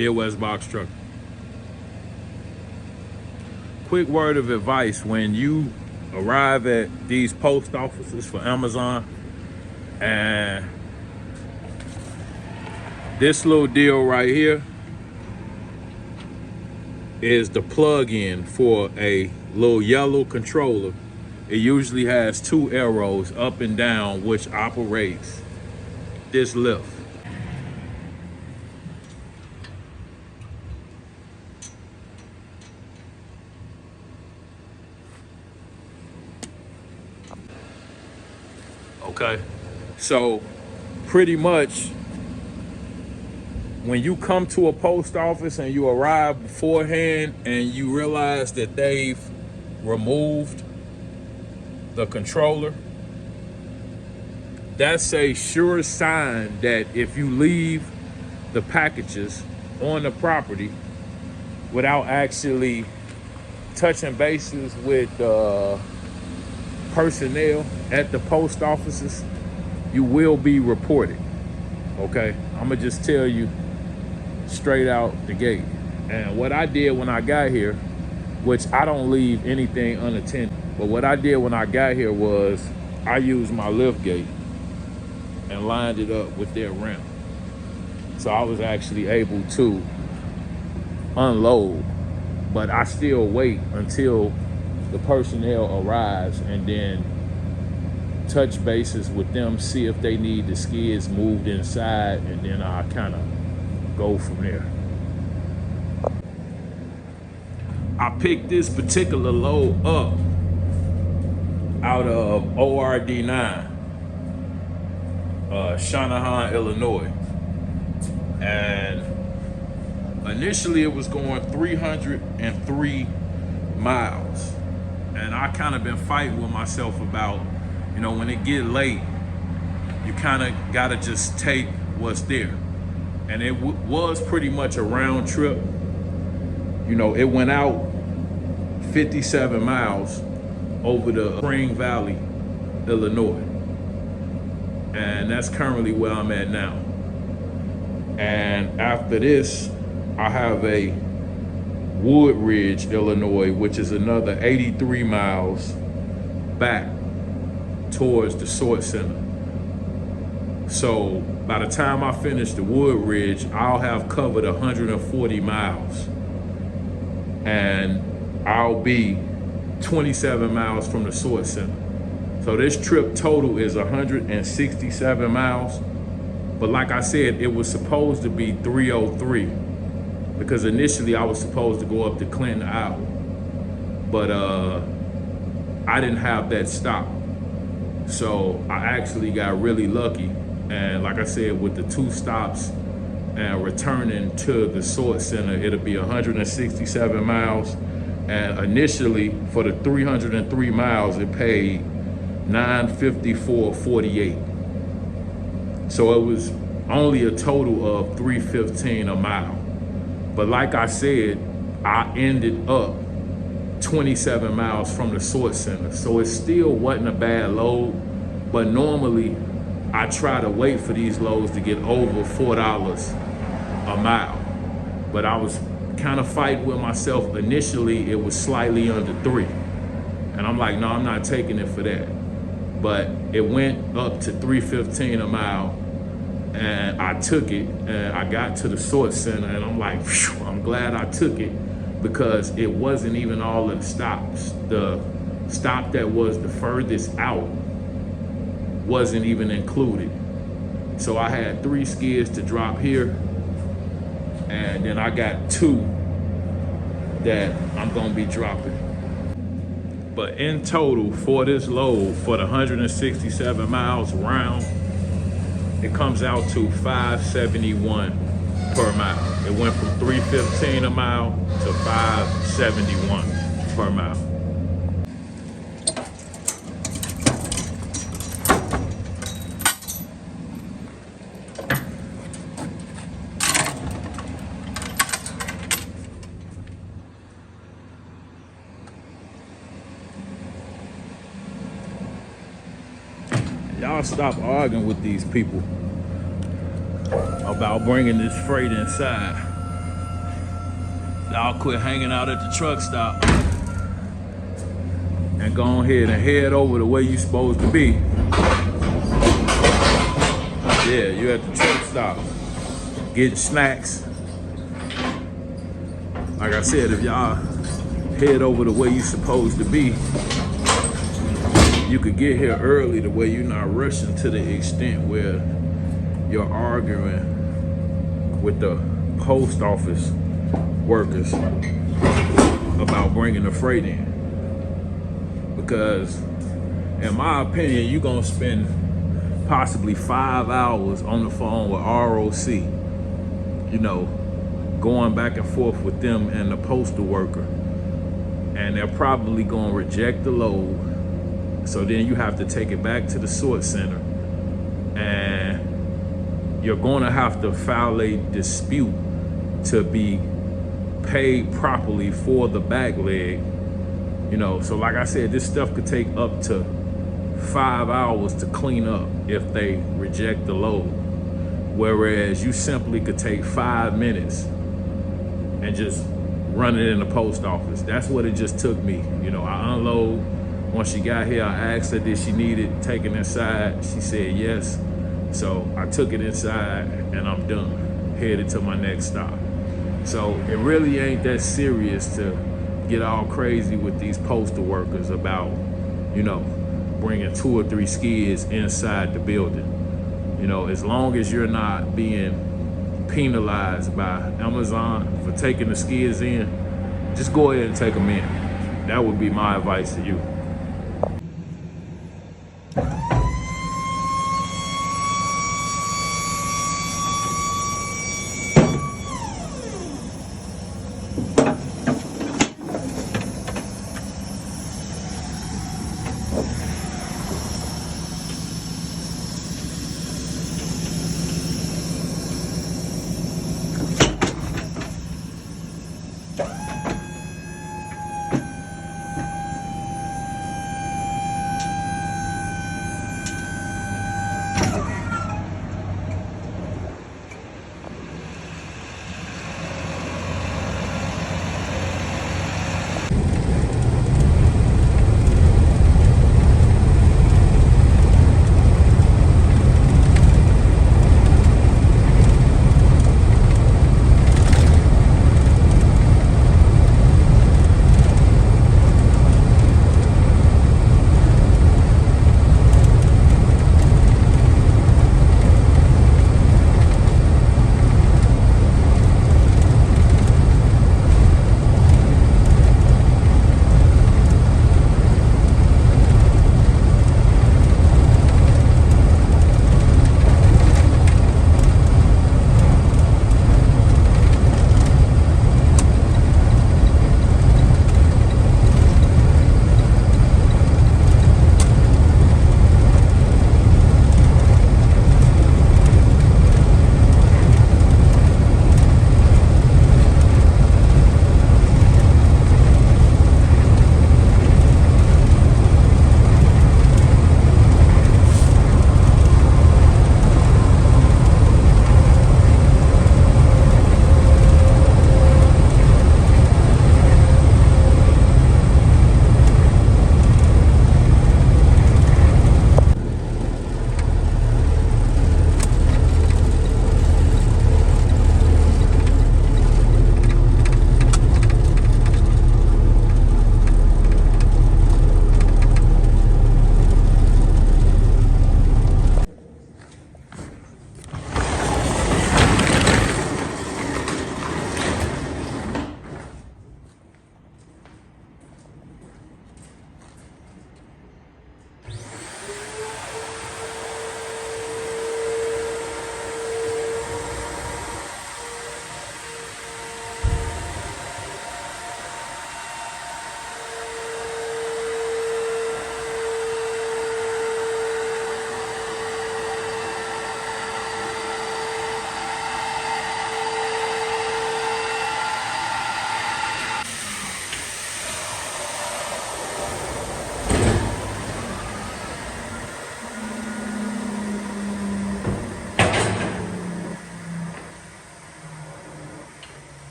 Midwest Box Trucker. Quick word of advice: when you arrive at these post offices for Amazon, and this little deal right here is the plug-in for a little yellow controller. It usually has 2 arrows up and down, which operates this lift. Okay, so pretty much when you come to a post office and you arrive beforehand and you realize that they've removed the controller, that's a sure sign that if you leave the packages on the property without actually touching bases with personnel at the post offices, you will be reported. Okay, I'm gonna just tell you straight out the gate. And what I did when I got here, which I don't leave anything unattended, but what I did when I got here was I used my lift gate and lined it up with their ramp. So I was actually able to unload, but I still wait until the personnel arrives and then touch bases with them, see if they need the skids moved inside, and then I kind of go from there. I picked this particular load up out of ORD 9, Shanahan, Illinois. And initially it was going 303 miles. And I kind of been fighting with myself about, you know, when it get late, you kind of got to just take what's there. And it was pretty much a round trip. You know, it went out 57 miles over the Spring Valley, Illinois. And that's currently where I'm at now. And after this, I have a Woodridge, Illinois, which is another 83 miles back towards the sort center. So by the time I finish the Woodridge, I'll have covered 140 miles. And I'll be 27 miles from the sort center. So this trip total is 167 miles. But like I said, it was supposed to be 303 because initially I was supposed to go up to Clinton, Iowa. But I didn't have that stop. So I actually got really lucky. And like I said, with the 2 stops and returning to the sort center, it'll be 167 miles. And initially for the 303 miles, it paid $954.48. So it was only a total of $315 a mile. But like I said, I ended up 27 miles from the sort center. So it still wasn't a bad load, but normally I try to wait for these loads to get over $4 a mile. But I was kind of fighting with myself. Initially, it was slightly under 3. And I'm like, no, I'm not taking it for that. But it went up to $315 a mile. And I took it, and I got to the sort center, and I'm like, phew, I'm glad I took it because it wasn't even all of the stops. The stop that was the furthest out wasn't even included. So I had 3 skids to drop here, and then I got 2 that I'm gonna be dropping. But in total for this load, for the 167 miles round, it comes out to $571 per mile. It went from $315 a mile to $571 per mile. Y'all stop arguing with these people about bringing this freight inside. Y'all quit hanging out at the truck stop and go ahead and head over the way you supposed to be. Yeah, you at the truck stop getting snacks. Like I said, if y'all head over the way you supposed to be, you could get here early the way you're not rushing to the extent where you're arguing with the post office workers about bringing the freight in. Because in my opinion, you're gonna spend possibly 5 hours on the phone with ROC, you know, going back and forth with them and the postal worker, and they're probably gonna reject the load. So then you have to take it back to the sort center, and you're gonna have to file a dispute to be paid properly for the back leg. You know, so like I said, this stuff could take up to 5 hours to clean up if they reject the load. Whereas you simply could take 5 minutes and just run it in the post office. That's what it just took me. You know, I unload. Once she got here, I asked her did she need it taken inside. She said yes. So I took it inside and I'm done, headed to my next stop. So it really ain't that serious to get all crazy with these postal workers about, you know, bringing 2 or 3 skids inside the building. You know, as long as you're not being penalized by Amazon for taking the skids in, just go ahead and take them in. That would be my advice to you.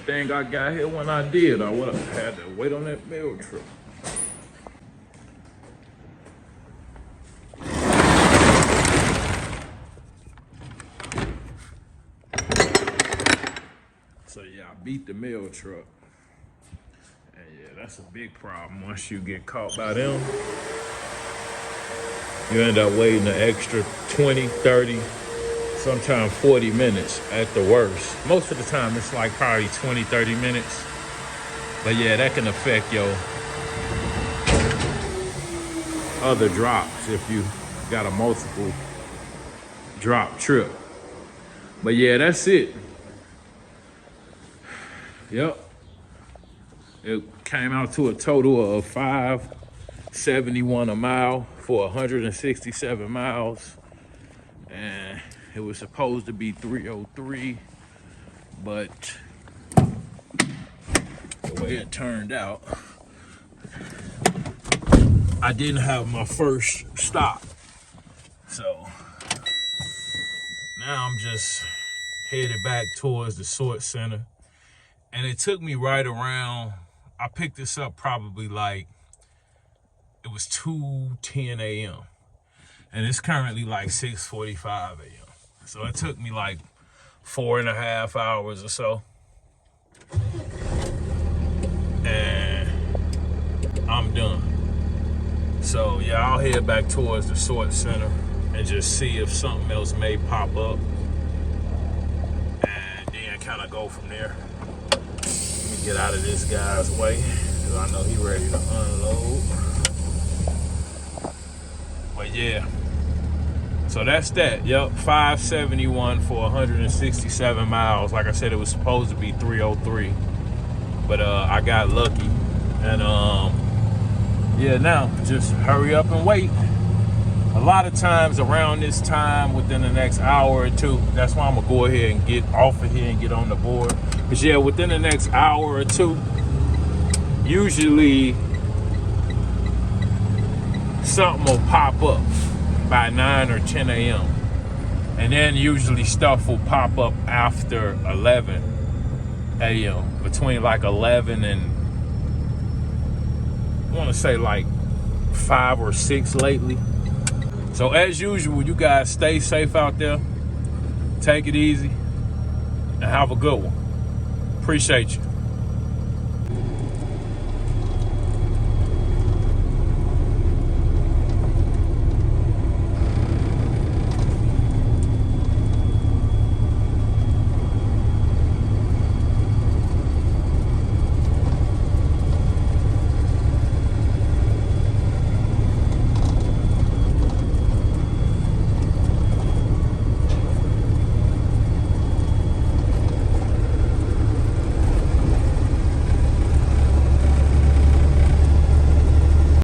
thing I got here when I did. I would have had to wait on that mail truck. So yeah, I beat the mail truck. And yeah, that's a big problem once you get caught by them. You end up waiting an extra 20, 30, sometimes 40 minutes at the worst. Most of the time it's like probably 20, 30 minutes. But yeah, that can affect your other drops if you got a multiple drop trip. But yeah, that's it. Yep. It came out to a total of $5.71 a mile for 167 miles. And it was supposed to be 303, but the way it turned out, I didn't have my first stop. So now I'm just headed back towards the sort center. And it took me right around, I picked this up probably like, it was 2:10 a.m. And it's currently like 6:45 a.m. So it took me like 4.5 hours or so. And I'm done. So yeah, I'll head back towards the sort center and just see if something else may pop up. And then kind of go from there. Let me get out of this guy's way, because I know he's ready to unload. But yeah, so that's that. Yep, 571 for 167 miles. Like I said, it was supposed to be 303, but I got lucky. And yeah, now just hurry up and wait. A lot of times around this time, within the next hour or two, that's why I'm gonna go ahead and get off of here and get on the board. Because yeah, within the next hour or two, usually something will pop up by 9 or 10 a.m. And then usually stuff will pop up after 11 a.m. Between like 11 and, I want to say like 5 or 6 lately. So as usual, you guys stay safe out there. Take it easy and have a good one. Appreciate you.